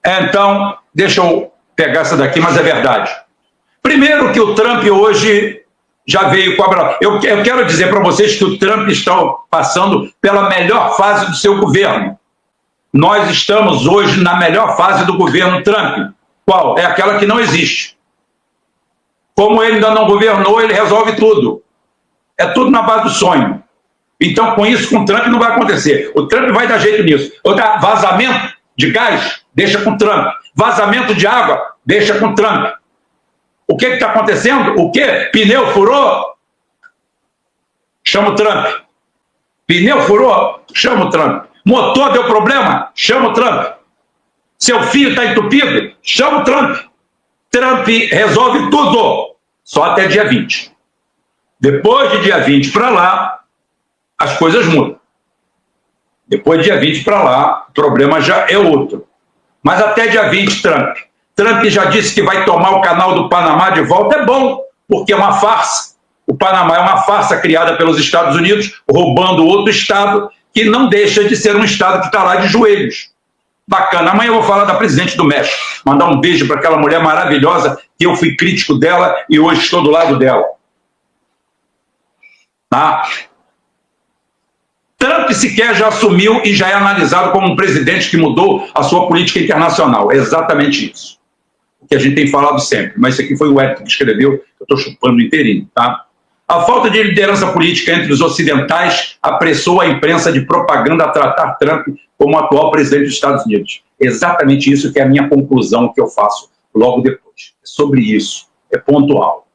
Então, deixa eu pegar essa daqui, mas é verdade. Primeiro que o Trump hoje já veio com a... Eu quero dizer para vocês que o Trump está passando pela melhor fase do seu governo. Nós estamos hoje na melhor fase do governo Trump. Qual? É aquela que não existe. Como ele ainda não governou, ele resolve tudo. É tudo na base do sonho. Então, com isso, com o Trump não vai acontecer. O Trump vai dar jeito nisso. Vazamento de gás, deixa com o Trump. Vazamento de água, deixa com o Trump. O que está acontecendo? O quê? Pneu furou? Chama o Trump. Pneu furou? Chama o Trump. Motor deu problema? Chama o Trump. Seu fio está entupido? Chama o Trump. Trump resolve tudo. Só até dia 20. Depois de dia 20 para lá, as coisas mudam. Depois de dia 20 para lá, o problema já é outro. Mas até dia 20, Trump. Trump já disse que vai tomar o canal do Panamá de volta. É bom, porque é uma farsa. O Panamá é uma farsa criada pelos Estados Unidos, roubando outro estado, que não deixa de ser um estado que está lá de joelhos. Bacana. Amanhã eu vou falar da presidente do México. Mandar um beijo para aquela mulher maravilhosa, que eu fui crítico dela e hoje estou do lado dela. Tá? Trump sequer já assumiu e já é analisado como um presidente que mudou a sua política internacional. É exatamente isso. O que a gente tem falado sempre. Mas isso aqui foi o Hélio que escreveu, eu estou chupando inteirinho. Tá? A falta de liderança política entre os ocidentais apressou a imprensa de propaganda a tratar Trump como o atual presidente dos Estados Unidos. Exatamente isso que é a minha conclusão que eu faço logo depois. É sobre isso. É pontual.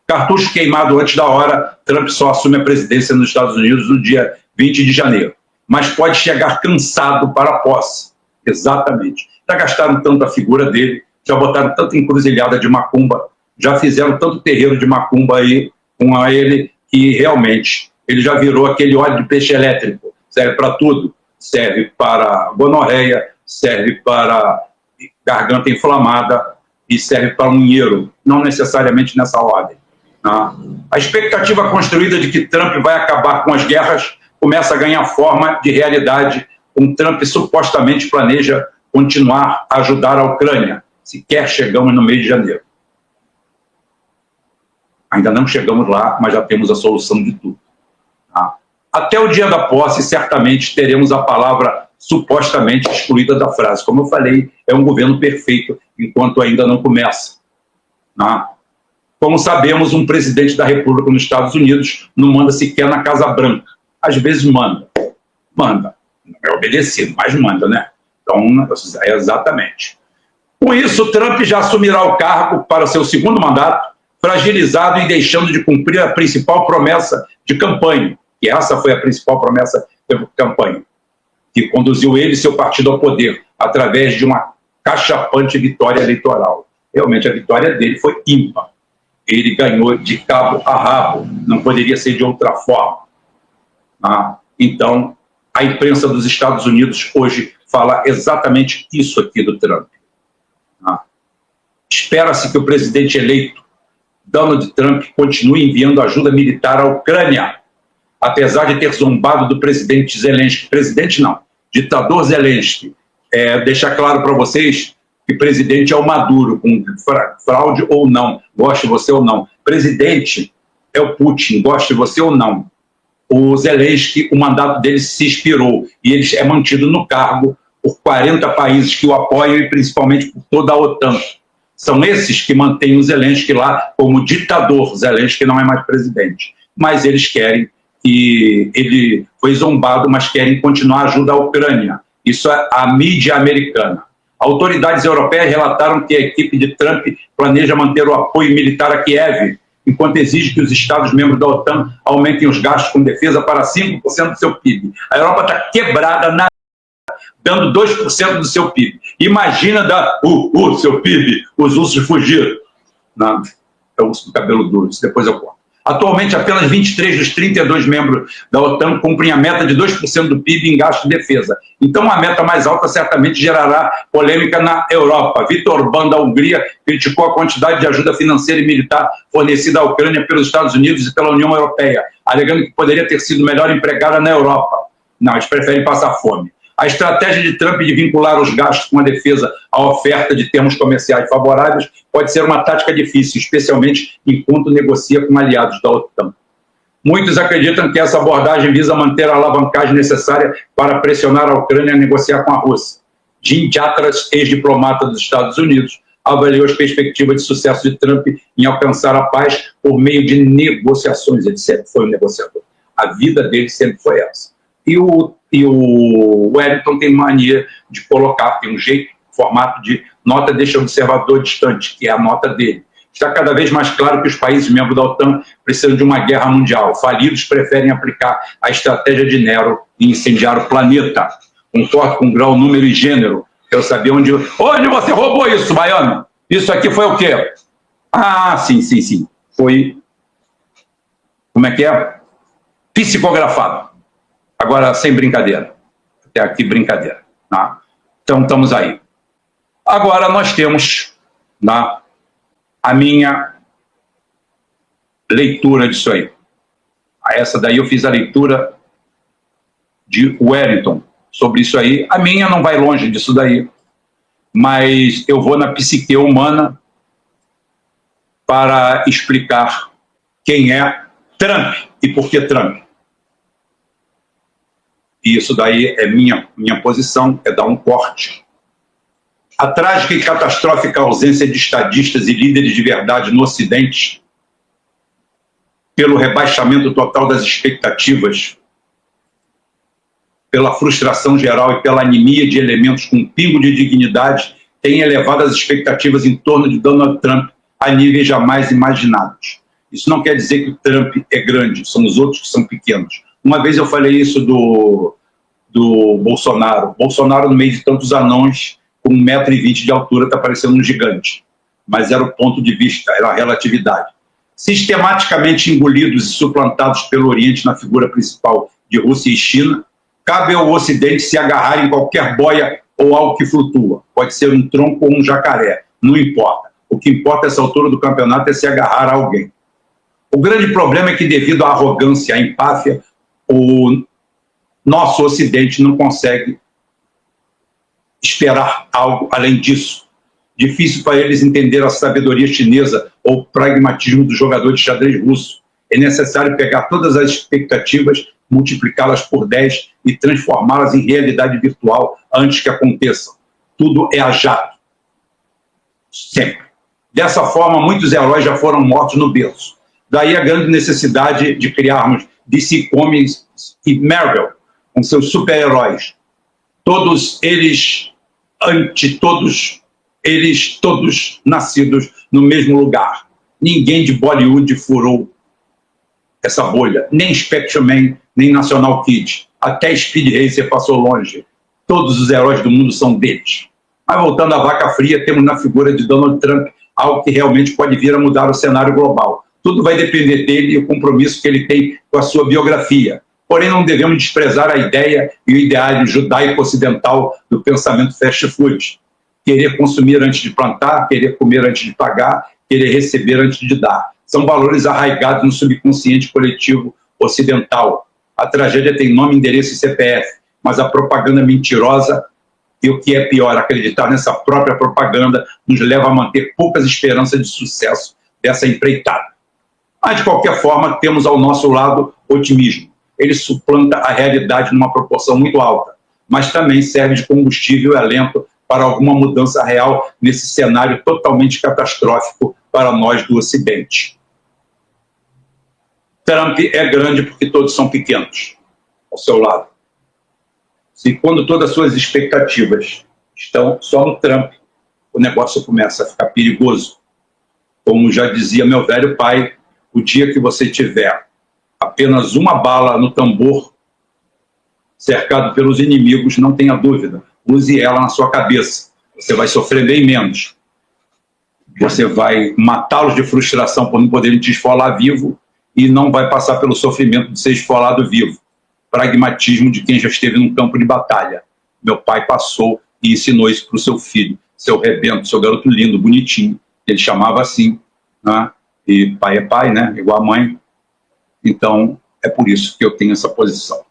Cartucho queimado antes da hora, Trump só assume a presidência nos Estados Unidos no dia 20 de janeiro. Mas pode chegar cansado para a posse. Exatamente. Já gastaram tanto a figura dele, já botaram tanta encruzilhada de macumba, já fizeram tanto terreiro de macumba aí com ele, que realmente ele já virou aquele óleo de peixe elétrico. Serve para tudo. Serve para gonorreia, serve para garganta inflamada e serve para unheiro. Não necessariamente nessa ordem. A expectativa construída de que Trump vai acabar com as guerras começa a ganhar forma de realidade. Trump supostamente planeja continuar a ajudar a Ucrânia. Sequer chegamos no mês de janeiro. Ainda não chegamos lá, mas já temos a solução de tudo. Até o dia da posse, certamente teremos a palavra supostamente excluída da frase. Como eu falei, é um governo perfeito, enquanto ainda não começa. Como sabemos, um presidente da República nos Estados Unidos não manda sequer na Casa Branca. Às vezes manda. Manda. Não é obedecido, mas manda, né? Então, é exatamente. Com isso, Trump já assumirá o cargo para seu segundo mandato, fragilizado e deixando de cumprir a principal promessa de campanha, que essa foi a principal promessa de campanha, que conduziu ele e seu partido ao poder, através de uma cachapante vitória eleitoral. Realmente, a vitória dele foi ímpar. Ele ganhou de cabo a rabo, não poderia ser de outra forma. Então, a imprensa dos Estados Unidos hoje fala exatamente isso aqui do Trump. Espera-se que o presidente eleito, Donald Trump, continue enviando ajuda militar à Ucrânia, apesar de ter zombado do presidente Zelensky. Presidente não, ditador Zelensky. Deixar claro para vocês que presidente é o Maduro, com fraude ou não, goste você ou não. Presidente é o Putin, goste você ou não. O Zelensky, o mandato dele se expirou e ele é mantido no cargo por 40 países que o apoiam e principalmente por toda a OTAN. São esses que mantêm o Zelensky lá como ditador. Zelensky não é mais presidente. Mas eles querem que ele foi zombado, mas querem continuar a ajuda à Ucrânia. Isso é a mídia americana. Autoridades europeias relataram que a equipe de Trump planeja manter o apoio militar a Kiev, enquanto exige que os Estados-membros da OTAN aumentem os gastos com defesa para 5% do seu PIB. A Europa está quebrada, dando 2% do seu PIB. Imagina dar seu PIB, os ursos fugiram. Não, é o urso do cabelo duro, isso depois eu conto. Atualmente, apenas 23 dos 32 membros da OTAN cumprem a meta de 2% do PIB em gasto de defesa. Então, a meta mais alta certamente gerará polêmica na Europa. Viktor Orbán, da Hungria, criticou a quantidade de ajuda financeira e militar fornecida à Ucrânia pelos Estados Unidos e pela União Europeia, alegando que poderia ter sido melhor empregada na Europa. Não, eles preferem passar fome. A estratégia de Trump de vincular os gastos com a defesa à oferta de termos comerciais favoráveis pode ser uma tática difícil, especialmente enquanto negocia com aliados da OTAN. Muitos acreditam que essa abordagem visa manter a alavancagem necessária para pressionar a Ucrânia a negociar com a Rússia. Jim Jatras, ex-diplomata dos Estados Unidos, avaliou as perspectivas de sucesso de Trump em alcançar a paz por meio de negociações. Ele sempre foi um negociador. A vida dele sempre foi essa. E o Wellington tem mania de colocar, tem um jeito, formato de nota deste observador distante, que é a nota dele. Está cada vez mais claro que os países membros da OTAN precisam de uma guerra mundial. Falidos preferem aplicar a estratégia de Nero e incendiar o planeta. Concordo com grau, número e gênero. Quero saber onde você roubou isso, Baiano? Isso aqui foi o quê? Ah, sim. Foi, como é que é? Psicografado. Agora, sem brincadeira. Até aqui, brincadeira. Tá? Então, estamos aí. Agora, nós temos a minha leitura disso aí. Essa daí eu fiz a leitura de Wellington sobre isso aí. A minha não vai longe disso daí, mas eu vou na psique humana para explicar quem é Trump e por que Trump. E isso daí é minha posição, é dar um corte. A trágica e catastrófica ausência de estadistas e líderes de verdade no Ocidente, pelo rebaixamento total das expectativas, pela frustração geral e pela anemia de elementos com um pingo de dignidade, tem elevado as expectativas em torno de Donald Trump a níveis jamais imaginados. Isso não quer dizer que o Trump é grande, são os outros que são pequenos. Uma vez eu falei isso do Bolsonaro. Bolsonaro, no meio de tantos anões, com 1,20 m de altura, está parecendo um gigante. Mas era o ponto de vista, era a relatividade. Sistematicamente engolidos e suplantados pelo Oriente na figura principal de Rússia e China, cabe ao Ocidente se agarrar em qualquer boia ou algo que flutua. Pode ser um tronco ou um jacaré, não importa. O que importa nessa altura do campeonato é se agarrar a alguém. O grande problema é que, devido à arrogância, à empáfia, o nosso Ocidente não consegue esperar algo além disso. Difícil para eles entender a sabedoria chinesa ou o pragmatismo do jogador de xadrez russo. É necessário pegar todas as expectativas, multiplicá-las por 10 e transformá-las em realidade virtual antes que aconteçam. Tudo é a jato. Sempre. Dessa forma, muitos heróis já foram mortos no berço. Daí a grande necessidade de criarmos DC Comics e Marvel, com seus super-heróis. Todos eles todos nascidos no mesmo lugar. Ninguém de Bollywood furou essa bolha. Nem Spectre Man, nem National Kid. Até Speed Racer passou longe. Todos os heróis do mundo são deles. Mas voltando à vaca fria, temos na figura de Donald Trump algo que realmente pode vir a mudar o cenário global. Tudo vai depender dele e o compromisso que ele tem com a sua biografia. Porém, não devemos desprezar a ideia e o ideário judaico-ocidental do pensamento fast food. Querer consumir antes de plantar, querer comer antes de pagar, querer receber antes de dar. São valores arraigados no subconsciente coletivo ocidental. A tragédia tem nome, endereço e CPF, mas a propaganda mentirosa e o que é pior, acreditar nessa própria propaganda nos leva a manter poucas esperanças de sucesso dessa empreitada. Mas, de qualquer forma, temos ao nosso lado otimismo. Ele suplanta a realidade numa proporção muito alta, mas também serve de combustível e alento para alguma mudança real nesse cenário totalmente catastrófico para nós do Ocidente. Trump é grande porque todos são pequenos ao seu lado. Se quando todas as suas expectativas estão só no Trump, o negócio começa a ficar perigoso. Como já dizia meu velho pai, o dia que você tiver apenas uma bala no tambor, cercado pelos inimigos, não tenha dúvida, use ela na sua cabeça. Você vai sofrer bem menos. Você vai matá-los de frustração por não poderem te esfolar vivo e não vai passar pelo sofrimento de ser esfolado vivo. Pragmatismo de quem já esteve num campo de batalha. Meu pai passou e ensinou isso para o seu filho, seu rebento, seu garoto lindo, bonitinho. Ele chamava assim, né? E pai é pai, né? Igual a mãe. Então, é por isso que eu tenho essa posição.